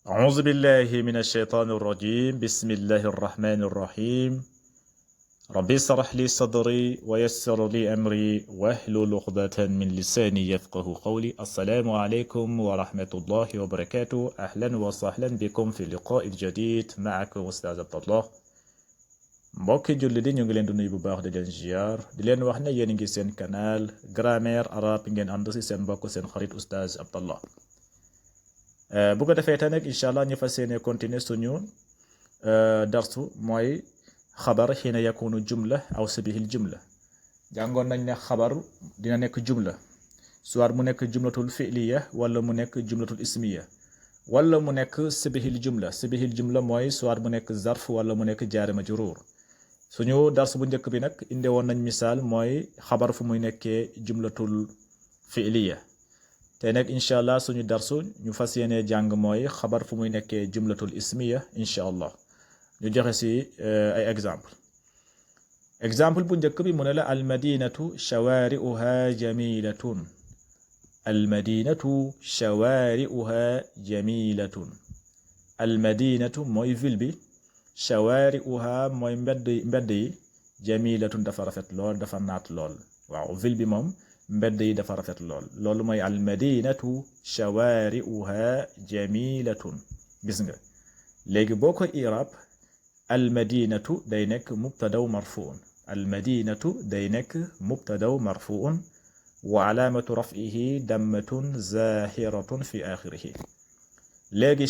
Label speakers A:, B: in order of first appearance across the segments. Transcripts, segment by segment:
A: أعوذ بالله من الشيطان الرجيم بسم الله الرحمن الرحيم ربي اشرح لي صدري ويسر لي أمري واحلل عقدة من لساني يفقه قولي السلام عليكم ورحمة الله وبركاته أهلا وسهلا بكم في اللقاء الجديد معكم أستاذ عبد الله mbokki julli di ñu ngi leen di nuyu bu baax di leen ziar di leen wax ne yéen ngi seen canal grammaire arabe ngeen ànd si seen mbokk seen xarit Oustaz Abdallah bu ko defee tey nag incha allah ñu fas yéene continuer suñu darsu mooy xabar xiina yakunu jumla aw sabihil jumla jàngoon nañ ne xabar dina nekk jumla soit mu nekk jumlatul fi'liya wala mu nekk jumlatul ismiya wala mu nekk sabihil jumla mooy soit mu nekk zarf wala mu nekk jaari majruur suñu darsu bu njëkk bi nag inde woon nañ misaal mooy xabar fu muy nekkee jumlatul fi'liya te nag incha allah suñu darsu ñu fas yéene jàng mooy xabar fu muy nekkee jumlatul ismiya incha allah ñu joxe si ay exemple bu njëkk bi mu ne la almadinatu shawaari'uha jamilatun almadinatu shawaari'uha jamilatun almadinatu mooy ville bi shawaari'uha mooy mbedd yi jamilatun dafa rafet lool dafa naat lool waaw ville bi moom mbedd yi dafa rafet lool loolu mooy almadinatu shawaari'uha jamilatun gis nga léegi boo ko irab almadinatu day nekk mubtadaw marfuun almadinatu day nekk mubtadaw marfuun wa alaamatu raf'ihi dammatun zahiratun fi axirihi léegi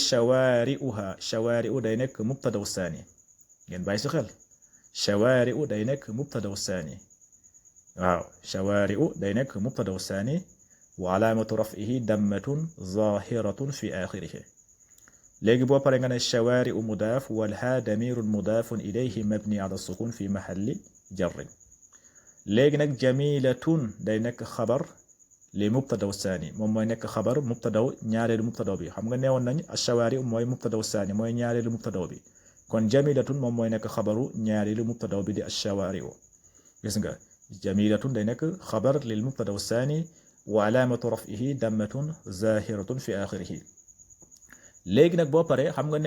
A: shawaari'u day nekk mubtadaw saani ngeen bàyyi si xel shawaari'u day nekk mubtadaw saani waaw shawaari'u day nekk mubtadaw saani wa alaamatu raf'ihi dammatun zahiratun fi axirihi léegi boo pare nga ne shawaari'u mudaaf wal haa damirun mudaafun ilayhi mabni ala sukun fi mahalli jarrin léegi nag jamilatun day nekk xabar li mubtadaw saani moom mooy nekk xabar mubtadaw ñaareelu mubtadaw bi xam nga neewoon nañ shawaari'u mooy mubtadaw saani mooy ñaareelu mubtadaw bi kon jamilatun moom mooy nekk xabaru ñaareelu mubtadaw bi di shawaari'u gis nga jamilatun day nekk xabar lil mubtadaw saani wa alaamatu raf'ihi dammatun zahiratun fi axirihi léegi nag boo paree xam nga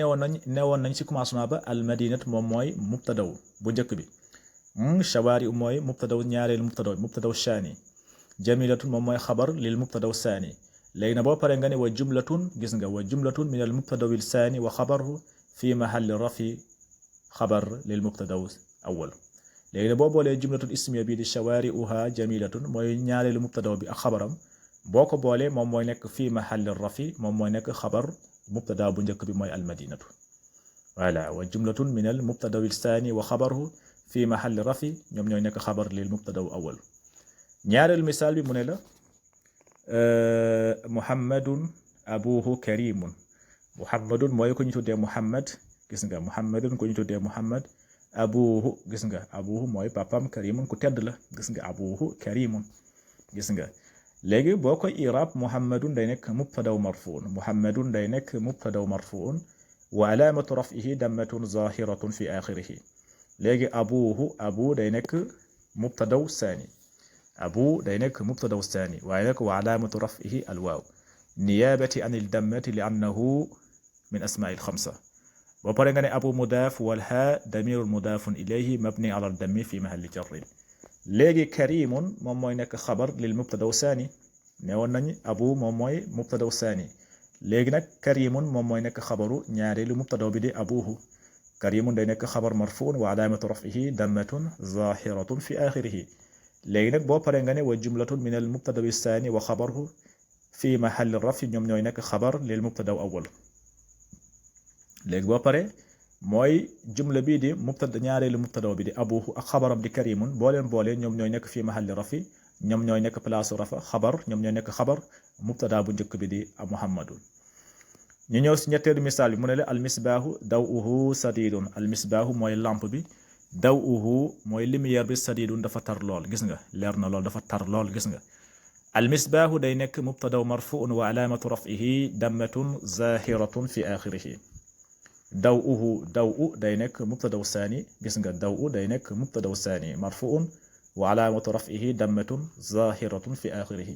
A: neewoon nañ ci commencement ba almadinatu moom mooy mubtadaw bu njëkk bi shawaari mooy mubtadaw ñaareelu mubtadaw saani jamilatun moom mooy xabar lil mubtadaw saani léegi nag boo paree nga ne wa jumlatun gis nga wa jumlatun min al mubtadawil saani wa xabaru fi mahalli rafi xabar lil mubtadaw awwal léegi nag boo boolee jumlatul ismiya bii di shawaari'uha jamilatun mooy ñaareelu mubtadaw bi ak xabaram boo ko boolee moom mooy nekk fi mahalli rafi moom mooy nekk xabar mubtada bu njëkk bi mooy almadinatu voilà wa jumlatun min al mubtadawi saani wa xabaruhu fi mahalli rafi ñoom ñooy nekk xabar lil mubtadaw awal ñaareelu misaal bi mu ne la muhammadun abuhu karimun muhammadun mooy ko ñu tuddee muhammad gis nga muhammadun ko ñu tuddee muhammad abuhu gis nga abuhu mooy papam karimun ku tedd la gis nga abuhu karimun gis nga léegi boo koy irab muhammadun day nekk mubtadaw marfuun muhammadun day nekk mubtadaw marfuun wa alaamatu raf'ihi dammatun zahiratun fi axirihi léegi abu day nekk mubtadaw saani abu day nekk mubtadaw saani waaye nag wa alaamatu raf'ihi alwaaw niyaabati an il dammati li annahu min asmaa'il xamsa boo pare nga ne abu mudaaf wal haa damirun mudaafun ilayhi mabni ala dammi fi mahalli jarrin léegi karimun moom mooy nekk xabar lil mubtadaw saani ne woon nañ abu moom mooy mubtadaw saani léegi nag karimun moom mooy nekk xabaru ñaareelu mubtadaw bi di abuhu karimun day nekk xabar marfuun wa alaamatu raf'ihi dammatun zahiratun fi axirihi léegi nag boo paree nga ne wa jumlatun min al mubtadawi saani wa xabaruhu fi mahalli rafi ñoom ñooy nekk xabar lil mubtadaw awwal léegi boo paree mooy jumla bii di mubtada ñaareelu mubtadaw bi di abuhu ak xabaram di karimun boolee ñoom ñooy nekk fii mahalli rafi ñoom ñooy nekk place rafa xabar ñoom ñooy nekk xabar mubtada bu njëkk bi di muhammadun ñu ñëw si ñetteelu misaal bi mu ne la almisbaahu daw'uhu sadidun almisbaahu mooy lampe bi daw'uhu mooy lumière bi sadidun dafa tar lool gis nga leer na lool dafa tar lool gis nga almisbaahu day nekk mubtadaw marfuun wa alaamatu raf'ihi dammatun zahiratun fi axirihi daw'u day nekk mubtadaw saani gis nga daw'u day nekk mubtadaw saani marfuun wa alaamatu raf'ihi dammatun zahiratun fi axirihi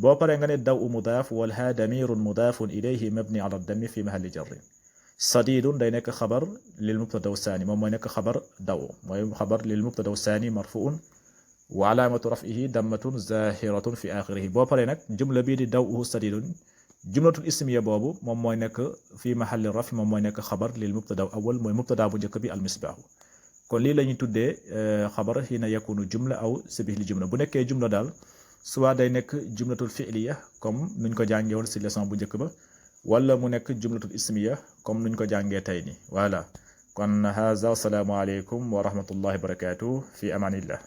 A: boo paree nga ne daw mudaaf wal haa damirun mudaafun ilayhi mabni ala dammi fi mahalli jarrin sadidun day nekk xabar lil mubtada saani moom mooy nekk xabar daw mooy xabar lil mubtada saani marfuun wa alaamatu raf'ihi dammatun zahiratun fi axirihi boo paree nag jumla bii di daw sadidun jumlatul ismiya boobu moom mooy nekk fi mahalli raf moom mooy nekk xabar lil mubtada awal mooy mubtada bu njëkk bi al misbaahu kon lii la ñuy tuddee xabar xiina yakunu jumla aw sibih li jumla bu nekkee jumla daal soit day nekk jumlatul fi'liya comme nuñ ko jàngee woon si leçon bu njëkk ba wala mu nekk jumlatul ismiya comme nuñ ko jàngee tey ni voilà kon haza assalaamu aleykum wa rahmatullahi wa barakatuh fi amanillah